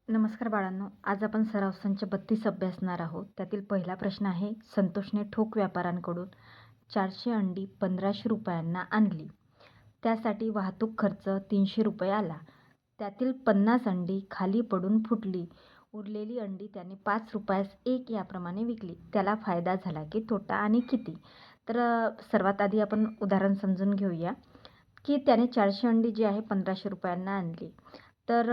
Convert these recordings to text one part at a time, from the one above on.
नमस्कार बाळांनो, आज आपण सराव संच 32 अभ्यासणार आहोत. त्यातील पहिला प्रश्न आहे, संतोषने ठोक व्यापाऱ्यांकडून 400 अंडी 1500 रुपयांना आणली. त्यासाठी वाहतूक खर्च 300 रुपये आला. त्यातील 50 अंडी खाली पडून फुटली. उरलेली अंडी त्याने 5 रुपयास 1 याप्रमाणे विकली. त्याला फायदा झाला की तोटा आणि किती? तर सर्वात आधी आपण उदाहरण समजून घेऊया की त्याने 400 अंडी जी आहे 1500 रुपयांना आणली. तर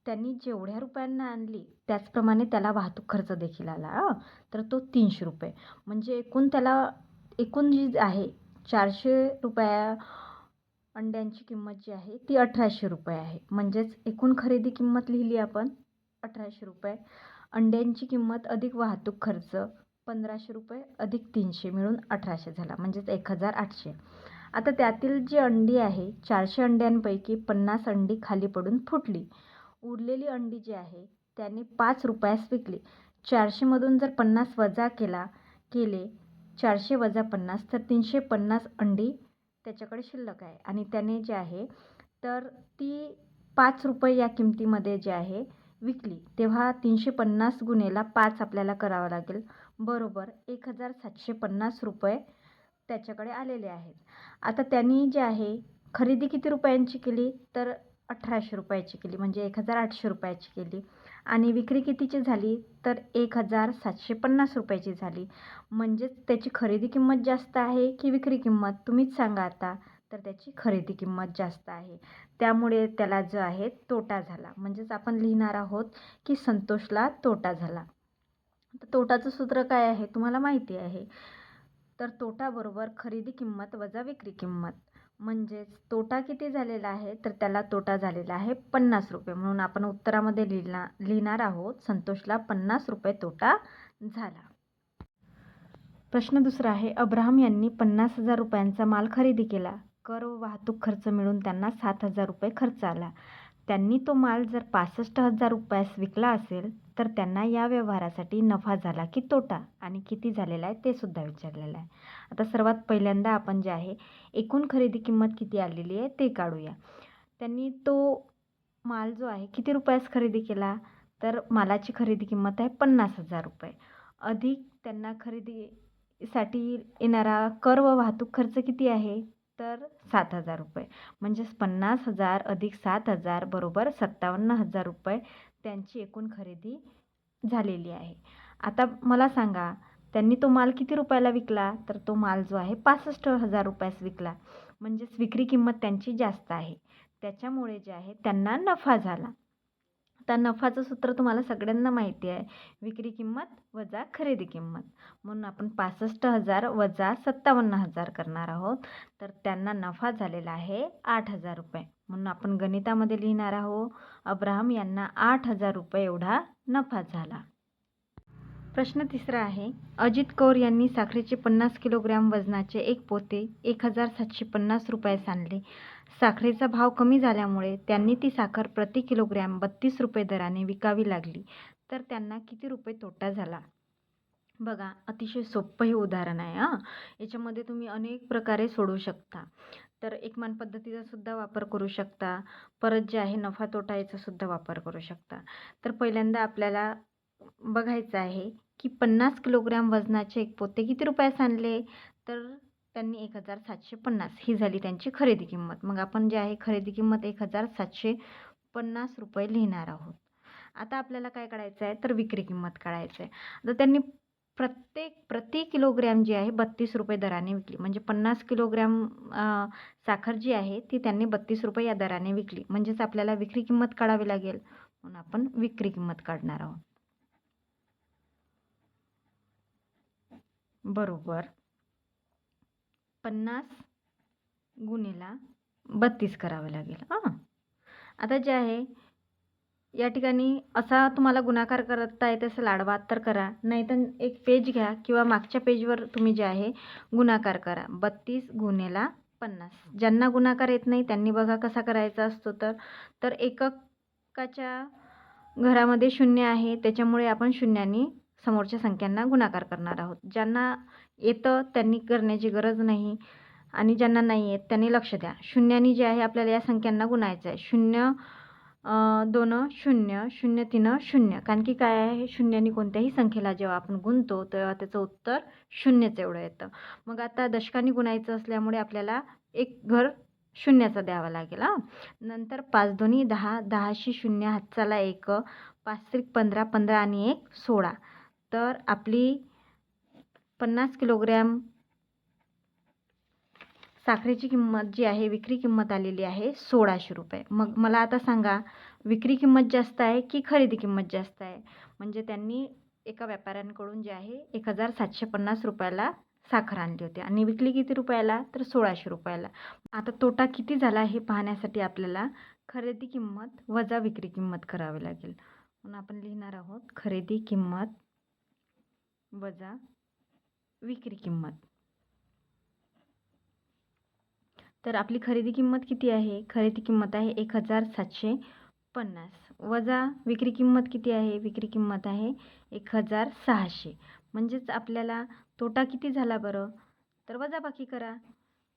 त्यांनी जेवढ्या रुपयांना आणली त्याचप्रमाणे त्याला वाहतूक खर्च देखील आला. तर तो 300 रुपये, म्हणजे एकूण जी आहे 400 रुपया अंड्यांची किंमत जी आहे ती 1800 रुपये आहे. म्हणजेच एकूण खरेदी किंमत लिहिली आपण 1800 रुपये. अंड्यांची किंमत अधिक वाहतूक खर्च 1500 रुपये अधिक 300 मिळून 1800 झाला, म्हणजेच 1800. आता त्यातील जी अंडी आहे 400 अंड्यांपैकी 50 अंडी खाली पडून फुटली. उरलेली अंडी जी आहे त्याने 5 रुपयास विकली. 400 मधून जर 50 वजा केले 400 वजा 50 तर 350 अंडी त्याच्याकडे शिल्लक आहे आणि त्याने जे आहे तर ती 5 रुपये या किमतीमध्ये जे आहे विकली. तेव्हा 350 गुणेला 5 आपल्याला करावं लागेल, बरोबर 1750 रुपये त्याच्याकडे आलेले आहेत. आता त्यांनी जे आहे खरेदी किती रुपयांची केली तर 1800 रुपयाची केली, म्हणजे 1800 रुपयाची केली. आणि विक्री कितीची झाली तर 1750 रुपयाची झाली. म्हणजेच त्याची खरेदी किंमत जास्त आहे की विक्री किंमत, तुम्हीच सांगा आता. तर त्याची खरेदी किंमत जास्त आहे, त्यामुळे त्याला जो आहे तोटा झाला. म्हणजेच आपण लिहिणार आहोत की संतोषला तोटा झाला. तर तोटाचं सूत्र काय आहे तुम्हाला माहिती आहे. तर तोटा बरोबर खरेदी किंमत वजा विक्री किंमत. म्हणजेच तोटा किती झालेला आहे तर त्याला तोटा झालेला आहे 50 रुपये. म्हणून आपण उत्तरामध्ये लिहिणार आहोत संतोषला 50 रुपये तोटा झाला. प्रश्न दुसरा आहे, अब्राहम यांनी 50,000 रुपयांचा माल खरेदी केला. कर व वाहतूक खर्च मिळून त्यांना 7,000 रुपये खर्च आला. त्यांनी तो माल जर 65,000 रुपयास विकला असेल तर त्यांना या व्यवहारासाठी नफा झाला की तोटा आणि किती झालेला आहे ते सुद्धा विचारलेलं आहे. आता सर्वात पहिल्यांदा आपण जे आहे एकूण खरेदी किंमत किती आलेली आहे ते काढूया. त्यांनी तो माल जो आहे किती रुपयास खरेदी केला तर मालाची खरेदी किंमत आहे 50,000 रुपये अधिक त्यांना खरेदीसाठी येणारा कर व वाहतूक खर्च किती आहे तर 7,000 रुपये. म्हणजेच 50,000 अधिक 7,000 बरोबर 57,000 रुपये त्यांची एकूण खरेदी झालेली आहे. आता मला सांगा त्यांनी तो माल किती रुपयाला विकला तर तो माल जो आहे 65,000 रुपयास विकला. म्हणजेच विक्री किंमत त्यांची जास्त आहे, त्याच्यामुळे जे आहे त्यांना नफा झाला. आता नफाचं सूत्र तुम्हाला सगळ्यांना माहिती आहे, विक्री किंमत वजा खरेदी किंमत. म्हणून आपण 65,000 वजा 57,000 करणार आहोत. तर त्यांना नफा झालेला आहे 8,000 रुपये. म्हणून आपण गणितामध्ये लिहिणार आहोत अब्राहम यांना 8,000 रुपये एवढा नफा झाला. प्रश्न तिसरा आहे, अजित कौर यांनी साखरेचे 50 किलोग्रॅम वजनाचे एक पोते 1750 रुपयास आणले. साखरेचा भाव कमी झाल्यामुळे त्यांनी ती साखर प्रति किलोग्रॅम 32 रुपये दराने विकावी लागली. तर त्यांना किती रुपये तोटा झाला? बघा, अतिशय सोपं हे उदाहरण आहे. याच्यामध्ये तुम्ही अनेक प्रकारे सोडवू शकता. तर एकमान पद्धतीचा सुद्धा वापर करू शकता, परत जे आहे नफा तोटा याचा सुद्धा वापर करू शकता. तर पहिल्यांदा आपल्याला बघायचं आहे की 50 किलोग्रॅम वजनाचे एक पोते किती रुपयास आणले तर त्यांनी 1750 ही झाली त्यांची खरेदी किंमत. मग आपण जे आहे खरेदी किंमत 1750 रुपये लिहिणार आहोत. आता आपल्याला काय काढायचं आहे तर विक्री किंमत काढायचं आहे. आता त्यांनी प्रति किलोग्रॅम जी आहे 32 रुपये दराने विकली. म्हणजे 50 किलोग्रॅम साखर जी आहे ती त्यांनी 32 रुपये या दराने विकली. म्हणजेच आपल्याला विक्री किंमत काढावी लागेल, म्हणून आपण विक्री किंमत काढणार आहोत. बरोबर 50 गुणिला 32 करावे लागेल. आता जे आहे या ठिकाणी असा तुम्हाला गुणाकार करता येत असेल आडवा तर करा, नाहीतर एक पेज घ्या किंवा मागच्या पेजवर तुम्ही जे आहे गुणाकार करा. 32 गुणिला 50. ज्यांना गुणाकार येत नाही त्यांनी बघा कसा करायचा असतो. तर एककाच्या घरामध्ये शून्य आहे, त्याच्यामुळे आपण शून्याने समोरच्या संख्यांना गुणाकार करणार आहोत. ज्यांना येतं त्यांनी करण्याची गरज नाही आणि ज्यांना नाही येत त्यांनी लक्ष द्या. शून्याने जे आहे आपल्याला या संख्यांना गुणायचं आहे. 0 2 शून्य, 0 3 शून्य. कारण की काय आहे, शून्याने कोणत्याही संख्येला जेव्हा आपण गुणतो तेव्हा त्याचं उत्तर शून्यच एवढं येतं. मग आता दशकाने गुणायचं असल्यामुळे आपल्याला एक घर शून्याचा द्यावा लागेल. नंतर 5 दोन्ही 10, 10शी 0 हातचाला 1, 5 त्रिक 15, 15 आणि 1 16. तर आपली 50 किलोग्रॅम साखरेची किंमत जी आहे, विक्री किंमत आलेली आहे 1600 रुपये. मग मला आता सांगा, विक्री किंमत जास्त आहे की खरेदी किंमत जास्त आहे? म्हणजे त्यांनी एका व्यापाऱ्यांकडून जे आहे 1750 रुपयाला साखर आणली होती आणि विकली किती रुपयाला? तर 1600 रुपयाला. आता तोटा किती झाला हे पाहण्यासाठी आपल्याला खरेदी किंमत वजा विक्री किंमत करावी लागेल. म्हणून आपण लिहिणार आहोत खरेदी किंमत वजा विक्री किंमत. तर आपली खरेदी किंमत किती आहे? खरेदी किंमत आहे 1750 वजा विक्री किंमत किती आहे? विक्री किंमत आहे 1600. म्हणजेच आपल्याला तोटा किती झाला बरं? तर वजाबाकी करा.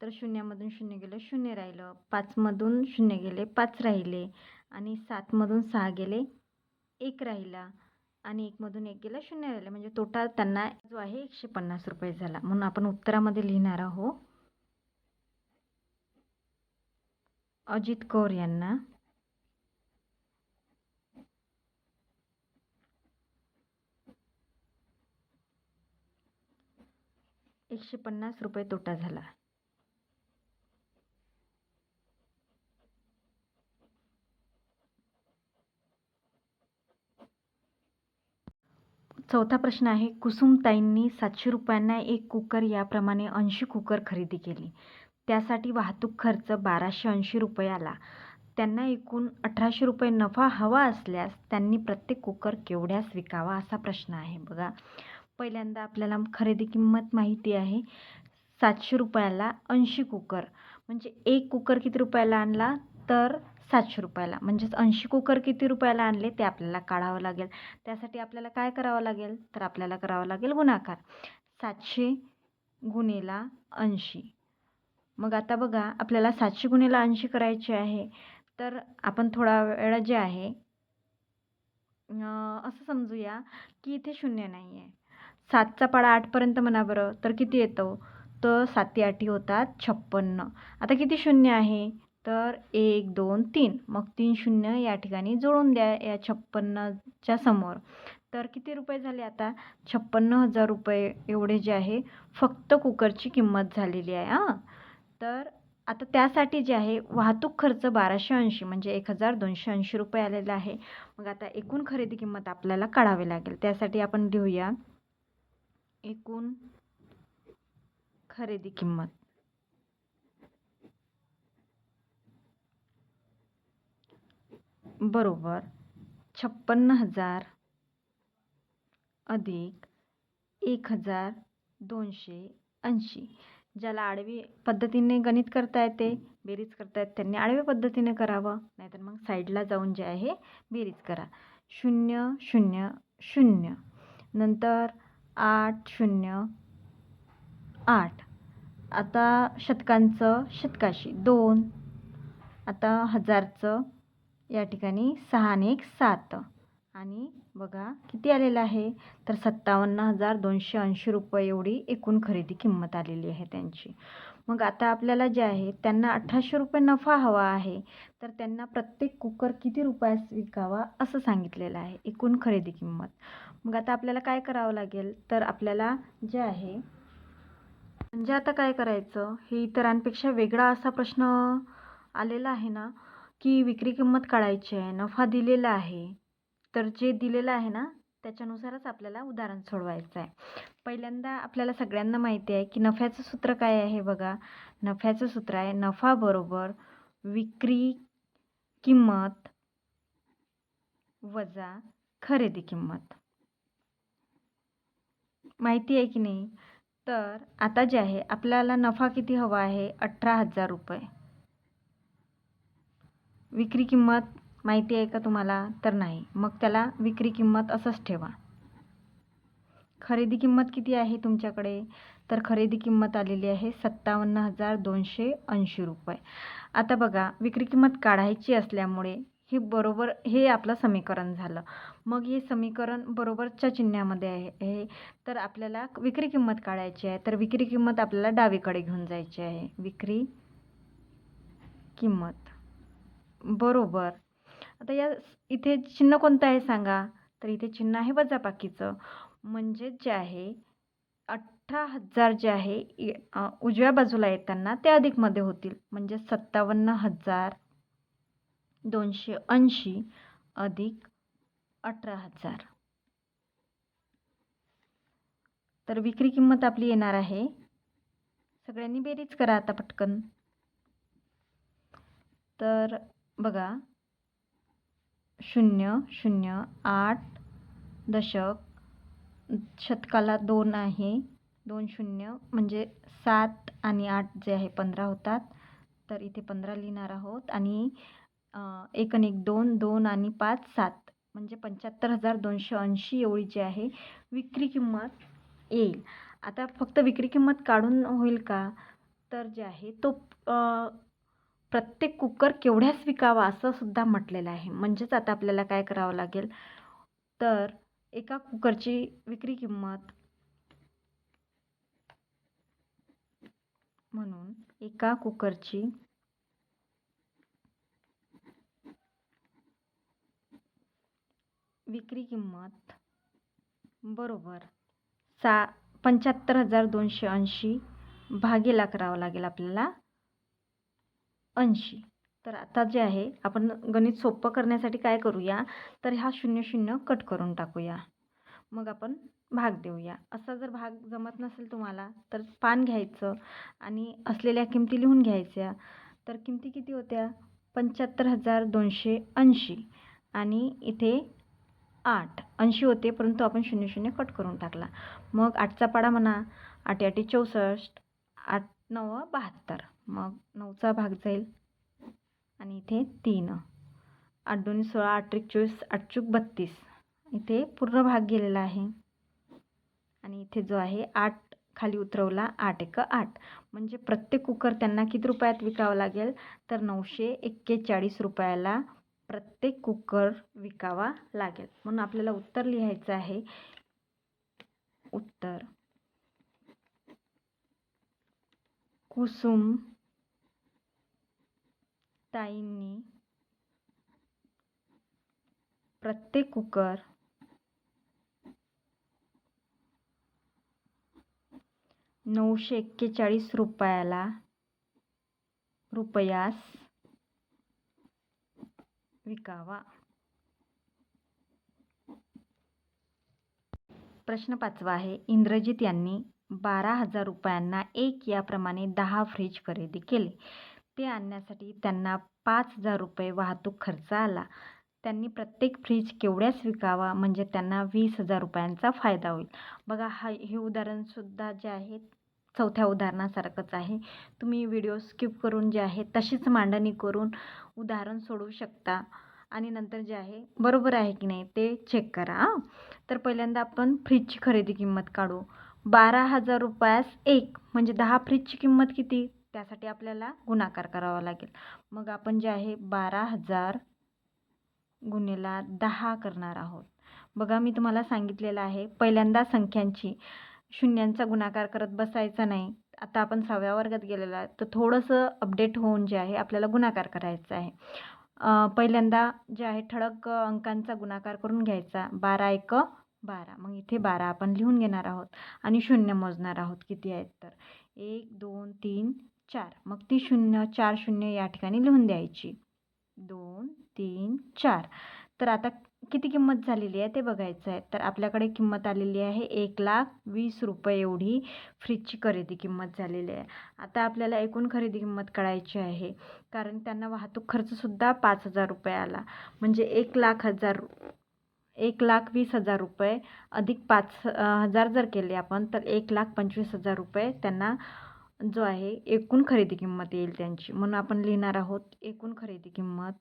तर शून्यामधून शून्य गेलं, शून्य राहिलं. 5मधून शून्य गेले, 5 राहिले आणि 7मधून 6 गेले, 1 राहिला आणि 1मधून 1 गेलं, 0 राहिलं. म्हणजे तोटा त्यांना जो आहे 150 रुपये झाला. म्हणून आपण उत्तरामध्ये लिहिणार आहोत अजित कौर यांना 150 रुपये तोटा झाला. चौथा प्रश्न आहे, कुसुमताईंनी 700 रुपयांना एक कुकर याप्रमाणे 80 कुकर खरेदी केली. त्यासाठी वाहतूक खर्च 1280 रुपये आला. त्यांना एकूण 1800 रुपये नफा हवा असल्यास त्यांनी प्रत्येक कुकर केवढ्यास विकावा असा प्रश्न आहे. बघा, पहिल्यांदा आपल्याला खरेदी किंमत माहिती आहे 700 रुपयाला 80 कुकर, म्हणजे एक कुकर किती रुपयाला आणला? तर 700 रुपयाला. म्हणजेच 80 कुकर किती रुपयाला आणले ते आपल्याला काढावं लागेल. त्यासाठी आपल्याला काय करावं लागेल? तर आपल्याला करावं लागेल गुणाकार. 700 गुणिला 80. मग आता बघा, आपल्याला 700 गुणिला 80 करायचे आहे. तर आपण थोडा वेळ जे आहे असं समजूया की इथे शून्य नाही आहे. 7चा पाडा 8पर्यंत म्हणा बरं, तर किती येतो? तर 7 8 होतात 56. आता किती शून्य आहे? तर 1 2 3. मग 3 शून्य या ठिकाणी जोडून द्या या 56च्या समोर. तर किती रुपये झाले आता? 56,000 रुपये एवढे जे आहे फक्त कुकरची किंमत झालेली आहे. तर आता त्यासाठी जे आहे वाहतूक खर्च 1280 म्हणजे 1280 रुपये आलेला आहे. मग आता एकूण खरेदी किंमत आपल्याला काढावी लागेल. त्यासाठी आपण लिहूया एकूण खरेदी किंमत बरोबर 56,000 अधिक 1280. ज्याला आडवी पद्धतीने गणित करता येते, बेरीज करता येते, त्यांनी आडव्या पद्धतीने करावं, नाहीतर मग साईडला जाऊन जे आहे बेरीज करा. 0 0 0. नंतर 8 0 8. आता शतकांचं शतकाशी 2. आता हजारचं या ठिकाणी 6 आणि 1 7. आणि बघा किती आलेलं आहे? तर 57,280 रुपये एवढी एकूण खरेदी किंमत आलेली आहे त्यांची. मग आता आपल्याला जे आहे त्यांना 1800 रुपये नफा हवा आहे. तर त्यांना प्रत्येक कुकर किती रुपयास विकावा असं सांगितलेलं आहे एकूण खरेदी किंमत. मग आता आपल्याला काय करावं लागेल? तर आपल्याला जे आहे म्हणजे आता काय करायचं, हे इतरांपेक्षा वेगळा असा प्रश्न आलेला आहे ना, की विक्री किंमत काढायची आहे, नफा दिलेला आहे. तर जे दिलेलं आहे ना त्याच्यानुसारच आपल्याला उदाहरण सोडवायचं आहे. पहिल्यांदा आपल्याला सगळ्यांना माहिती आहे की नफ्याचं सूत्र काय आहे. बघा, नफ्याचं सूत्र आहे नफा बरोबर विक्री किंमत वजा खरेदी किंमत. माहिती आहे की नाही? तर आता जे आहे आपल्याला नफा किती हवा आहे? 18,000 रुपये. विक्री किंमत माहिती आहे का तुम्हाला? तर नाही. मग त्याला विक्री किंमत असंच ठेवा. खरेदी किंमत किती आहे तुमच्याकडे? तर खरेदी किंमत आलेली आहे 57,280 रुपये. आता बघा, विक्री किंमत काढायची असल्यामुळे हे बरोबर, हे आपलं समीकरण झालं. मग हे समीकरण बरोबरच्या चिन्हामध्ये आहे. तर आपल्याला विक्री किंमत काढायची आहे. तर विक्री किंमत आपल्याला डावीकडे घेऊन जायची आहे. विक्री किंमत बरोबर. आता या इथे चिन्ह कोणतं आहे सांगा? तर इथे चिन्ह आहे वजाबाकीचं. म्हणजे जे आहे 18,000 जे आहे उजव्या बाजूला येताना ते अधिकमध्ये होतील. म्हणजे 57,280 अधिक 18,000. तर विक्री किंमत आपली येणार आहे, सगळ्यांनी बेरीज करा आता पटकन. तर बघा 008 शतकाला 2 आहे, 2 शून्य म्हणजे 7 आणि 8 जे आहे 15 होतात. तर इथे 15 लिहिणार आहोत आणि 1 आणि 1 2, 2 आणि 5 7 म्हणजे 75,280 एवढी जी आहे विक्री किंमत येईल. आता फक्त विक्री किंमत काढून होईल का? तर जे आहे तो प्रत्येक कुकर केवढ्यास विकावा असं सुद्धा म्हटलेलं आहे. म्हणजेच आता आपल्याला काय करावं लागेल, तर एका कुकरची विक्री किंमत म्हणून एका कुकरची विक्री किंमत बरोबर 75,280 भागीला करावं लागेल आपल्याला 80. तर आता जे आहे आपण गणित सोपं करण्यासाठी काय करूया, तर हा 0 कट करून टाकूया. मग आपण भाग देऊया. असा जर भाग जमत नसेल तुम्हाला तर पान घ्यायचं आणि असलेल्या किमती लिहून घ्यायच्या. तर किमती किती होत्या? 75,280 आणि इथे 80 होते, परंतु आपण 0 कट करून टाकला. मग 8चा पाडा म्हणा, 8 8 64, 8 9 72. मग 9चा भाग जाईल आणि इथे 3, 8 2 16, 8 1 24, 8 चूक 32. इथे पूर्ण भाग गेलेला आहे आणि इथे जो आहे 8 खाली उतरवला, 8 1 8. म्हणजे प्रत्येक कुकर त्यांना किती रुपयात विकावं लागेल, तर 941 रुपयाला प्रत्येक कुकर विकावा लागेल. म्हणून आपल्याला उत्तर लिहायचं आहे. उत्तर कुसुम ताईंनी प्रत्येक कुकर 941 रुपयास विकावा. प्रश्न 5वा आहे. इंद्रजित यांनी 12,000 रुपयांना 1 याप्रमाणे 10 फ्रीज खरेदी केले. ते आणण्यासाठी त्यांना 5,000 रुपये वाहतूक खर्च आला. त्यांनी प्रत्येक फ्रीज केवढ्यास विकावा म्हणजे त्यांना 20,000 रुपयांचा फायदा होईल. बघा हे उदाहरणसुद्धा जे आहे चौथ्या उदाहरणासारखंच आहे. तुम्ही व्हिडिओ स्किप करून जे आहे तशीच मांडणी करून उदाहरण सोडवू शकता आणि नंतर जे आहे बरोबर आहे की नाही ते चेक करा. तर पहिल्यांदा आपण फ्रीजची खरेदी किंमत काढू. 12,000 रुपयास 1 म्हणजे 10 फ्रीजची किंमत किती? त्यासाठी आपल्याला गुणाकार करावा लागेल. मग आपण जे आहे 12,000 गुणिले 10 करणार आहोत. बघा मी तुम्हाला सांगितलेलं आहे पहिल्यांदा संख्यांची शून्यांचा गुणाकार करत बसायचा नाही. आता आपण 6व्या वर्गात गेलेलो आहे तर थोडंसं अपडेट होऊन जे आहे आपल्याला गुणाकार करायचा आहे. पहिल्यांदा जे आहे ठळक अंकांचा गुणाकार करून घ्यायचा. 12 1 12. मग इथे 12 आपण लिहून घेणार आहोत आणि शून्य मोजणार आहोत किती आहेत तर 1 2 3 4. मग ती 4 शून्य या ठिकाणी लिहून द्यायची. 2 3 4. तर आता किती किंमत झालेली आहे ते बघायचं आहे. तर आपल्याकडे किंमत आलेली आहे 1,20,000 रुपये एवढी फ्रीजची खरेदी किंमत झालेली आहे. आता आपल्याला एकूण खरेदी किंमत काढायची आहे कारण त्यांना वाहतूक खर्चसुद्धा 5,000 रुपये आला. म्हणजे 1,20,000 रुपये अधिक 5,000 जर केले आपण तर 1,25,000 रुपये त्यांना जो आहे एकूण खरेदी किंमत येईल त्यांची. म्हणून आपण लिहिणार आहोत एकूण खरेदी किंमत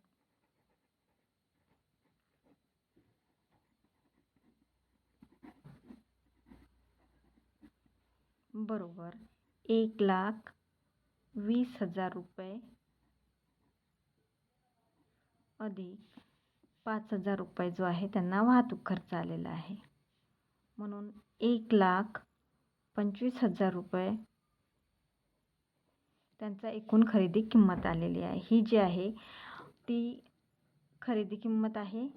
बरोबर 1,20,000 रुपये अधिक 5,000 रुपये जो आहे त्यांना वाहतूक खर्च आलेला आहे. म्हणून 1,25,000 रुपये त्यांचा एकूण खरेदी किंमत आलेली आहे. ही जी आहे ती खरेदी किंमत आहे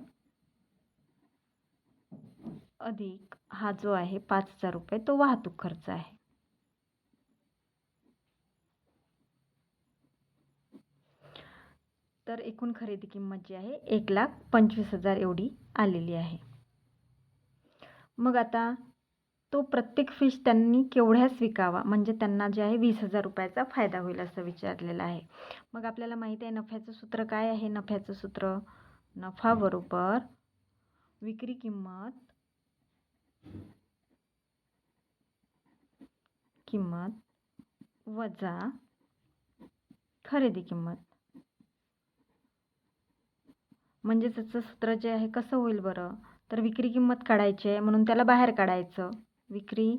अधिक हा जो आहे 5,000 रुपये तो वाहतूक खर्च आहे. तर एकूण खरेदी किंमत जी आहे 1,25,000 एवढी आलेली आहे. मग आता तो प्रत्येक फिश त्यांनी केवढ्यास विकावा, म्हणजे त्यांना जे आहे 20,000 रुपयाचा फायदा होईल असं विचारलेलं आहे. मग आपल्याला माहिती आहे नफ्याचं सूत्र काय आहे. नफ्याचं सूत्र नफा बरोबर विक्री किंमत वजा खरेदी किंमत. म्हणजे त्याचं सूत्र जे आहे कसं होईल बरं, तर विक्री किंमत काढायची आहे म्हणून त्याला बाहेर काढायचं. विक्री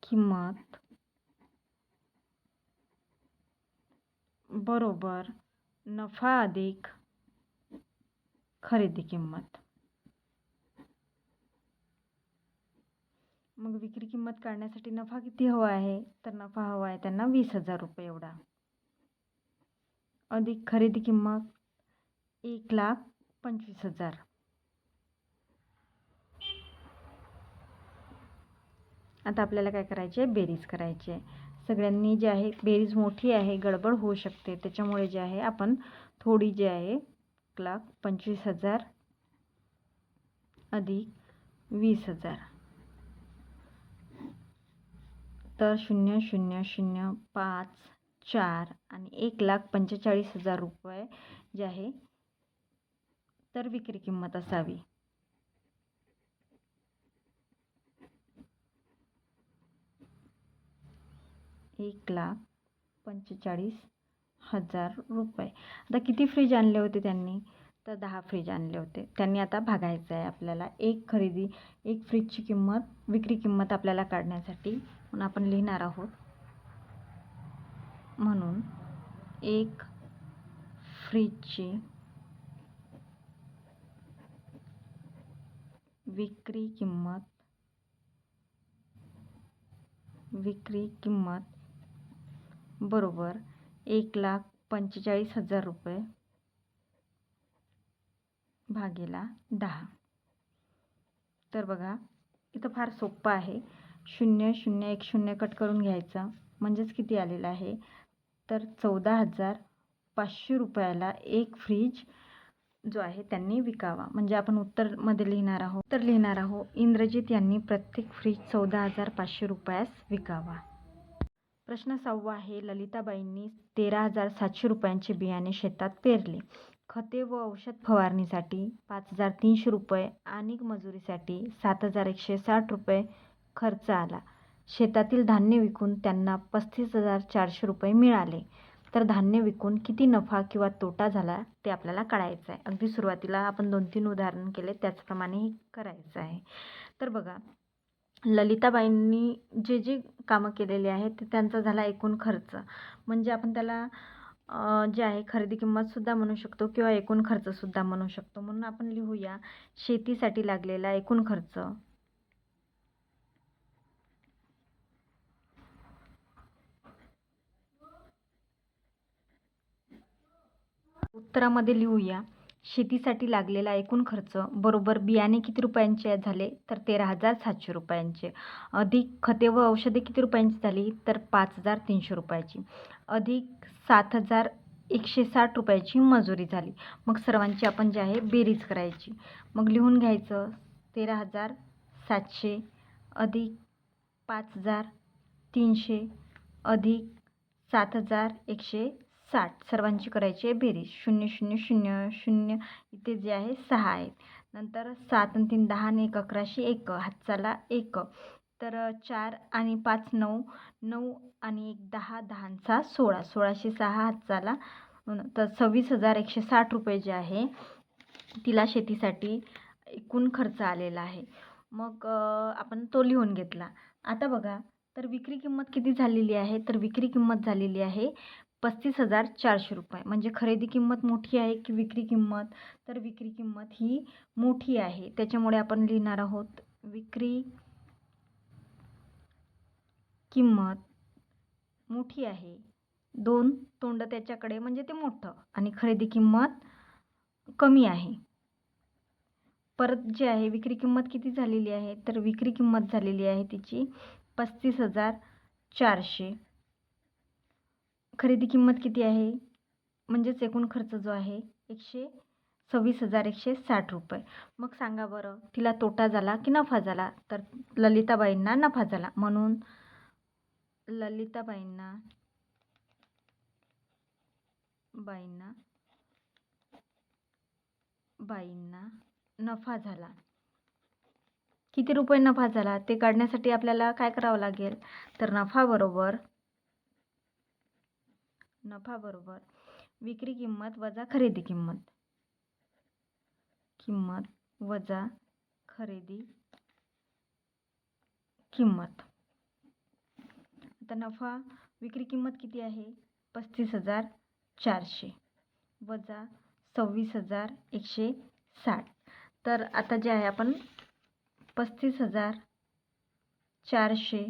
किंमत बरोबर नफा अधिक खरेदी किंमत. मग विक्री किंमत काढण्यासाठी नफा किती हवा आहे, तर नफा हवा आहे त्यांना 20,000 रुपये एवढा, अधिक खरेदी किंमत 1,25,000. आता आपल्याला काय करायचे आहे, बेरीज करायची आहे. सगळ्यांनी जे आहे बेरीज मोठी आहे, गडबड होऊ शकते, त्याच्यामुळे जे आहे आपण थोडी जे आहे 1,25,000 अधिक 20,000 तर 0,0,0,5,4 आणि 1,45,000 रुपये जे आहे तर विक्री किंमत असावी. ₹1,45,000. आता किती फ्रीज आणले होते त्यांनी, तर 10 फ्रीज आणले होते त्यांनी. आता भागायचं आहे आपल्याला. एक फ्रीजची किंमत विक्री किंमत आपल्याला काढण्यासाठी म्हणून आपण लिहिणार आहोत. म्हणून एक फ्रीजची विक्री किंमत बरोबर 1,45,000 रुपये भागीला 10. तर बघा इथं फार सोपं आहे. 0,0,1,0 कट करून घ्यायचा, म्हणजेच किती आलेलं आहे, तर 14,500 रुपयाला एक फ्रीज जो आहे त्यांनी विकावा. म्हणजे आपण उत्तरमध्ये लिहिणार आहोत इंद्रजित यांनी प्रत्येक फ्रीज 14,500 रुपयास विकावा. प्रश्न 6 आहे. ललिताबाईंनी 13,700 रुपयांचे बियाणे शेतात पेरले. खते व औषध फवारणीसाठी 5,300 रुपये आणि मजुरीसाठी 7,160 रुपये खर्च आला. शेतातील धान्य विकून त्यांना 35,400 रुपये मिळाले. तर धान्य विकून किती नफा किंवा तोटा झाला ते आपल्याला काढायचं आहे. अगदी सुरुवातीला आपण 2-3 उदाहरण केले त्याचप्रमाणे हे करायचं आहे. तर बघा ललिताबाईंनी जे कामं केलेले आहेत ते त्यांचा झाला एकूण खर्च, म्हणजे आपण त्याला जे आहे खरेदी किंमतसुद्धा म्हणू शकतो किंवा एकूण खर्चसुद्धा म्हणू शकतो. म्हणून आपण लिहूया शेतीसाठी लागलेला एकूण खर्च उत्तरामध्ये लिहूया शेतीसाठी लागलेला एकूण खर्च बरोबर बियाणे किती रुपयांचे झाले, तर 13,700 रुपयांचे, अधिक खते व औषधे किती रुपयांची झाली, तर 5,300 रुपयाची, अधिक 7,160 रुपयाची मजुरी झाली. मग सर्वांची आपण जे आहे बेरीज करायची. मग लिहून घ्यायचं 13,700 अधिक 5,300 अधिक 7,160 सर्वांची करायची आहे बेरीज. 0,0,0,0 इथे जे आहे 6 आहेत. नंतर 7 आणि 3 10 आणि 1 11शी 1 हातचाला 1, तर 4 आणि 5 9 9 आणि 1 10 10 16 16शी 6 हातचाला, तर 26,160 रुपये जे आहे तिला शेतीसाठी एकूण खर्च आलेला आहे. मग आपण तो लिहून घेतला. आता बघा तर विक्री किंमत किती झालेली आहे, तर विक्री किंमत झालेली आहे 35,400 रुपये. म्हणजे खरेदी किंमत मोठी आहे की विक्री किंमत? तर विक्री किंमत ही मोठी आहे. त्याच्यामुळे आपण लिहिणार आहोत विक्री किंमत मोठी आहे. 2 तोंड त्याच्याकडे म्हणजे ते मोठं आणि खरेदी किंमत कमी आहे. परत जे आहे विक्री किंमत किती झालेली आहे? तर विक्री किंमत झालेली आहे तिची 35,400. खरेदी किंमत किती आहे? म्हणजेच एकूण खर्च जो आहे 26,160 रुपये. मग सांगा बरं तिला तोटा झाला की नफा झाला? तर ललिताबाईंना नफा झाला. म्हणून ललिताबाईंना नफा झाला. किती रुपये नफा झाला ते काढण्यासाठी आपल्याला काय करावं लागेल? तर नफा बरोबर विक्री किंमत वजा खरेदी किंमत वजा खरेदी किंमत. आता नफा विक्री किंमत किती आहे? 35,400 वजा 26,160. तर आता जे आहे आपण 35,400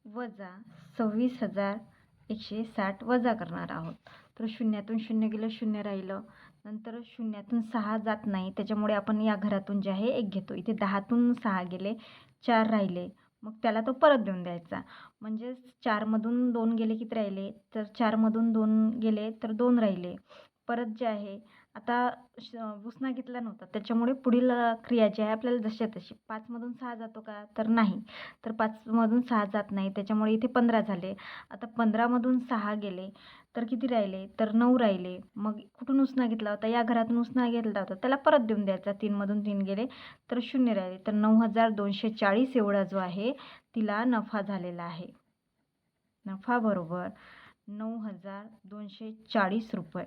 वजा 26,160 वजा करणार आहोत. तर शून्यातून शून्य गेलं, शून्य राहिलं. नंतर शून्यातून 6 जात नाही, त्याच्यामुळे आपण या घरातून जे आहे 1 घेतो. इथे 10तून 6 गेले, 4 राहिले. मग त्याला तो परत देऊन द्यायचा. म्हणजेच 4मधून 2 गेले किती राहिले? तर 4मधून 2 गेले तर 2 राहिले. परत जे आहे आता उसना घेतला नव्हता, त्याच्यामुळे पुढील क्रिया जी आहे आपल्याला जशी तशी. 5मधून 6 जातो का? तर नाही. तर 5मधून 6 जात नाही, त्याच्यामुळे इथे 15 झाले. आता 15मधून 6 गेले तर किती राहिले? तर 9 राहिले. मग कुठून उसना घेतला होता? या घरातून उसना घेतला होता, त्याला परत देऊन द्यायचा. 3मधून 3 गेले तर 0 राहिले. तर 9,240 एवढा जो आहे तिला नफा झालेला आहे. नफा बरोबर 9,240 रुपये.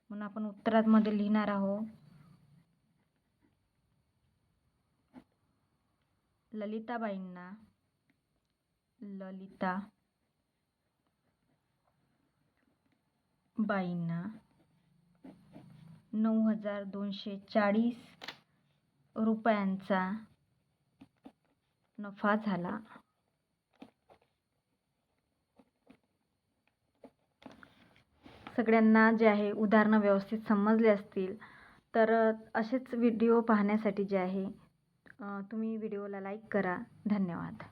म्हणून आपण उत्तरामध्ये लिहिणार आहोत ललिताबाईंना 9,240 रुपयांचा नफा झाला. सगळ्यांना जे आहे उदाहरणं व्यवस्थित समजले असतील तर असेच व्हिडिओ पाहण्यासाठी जे आहे तुम्ही व्हिडिओला लाईक करा. धन्यवाद.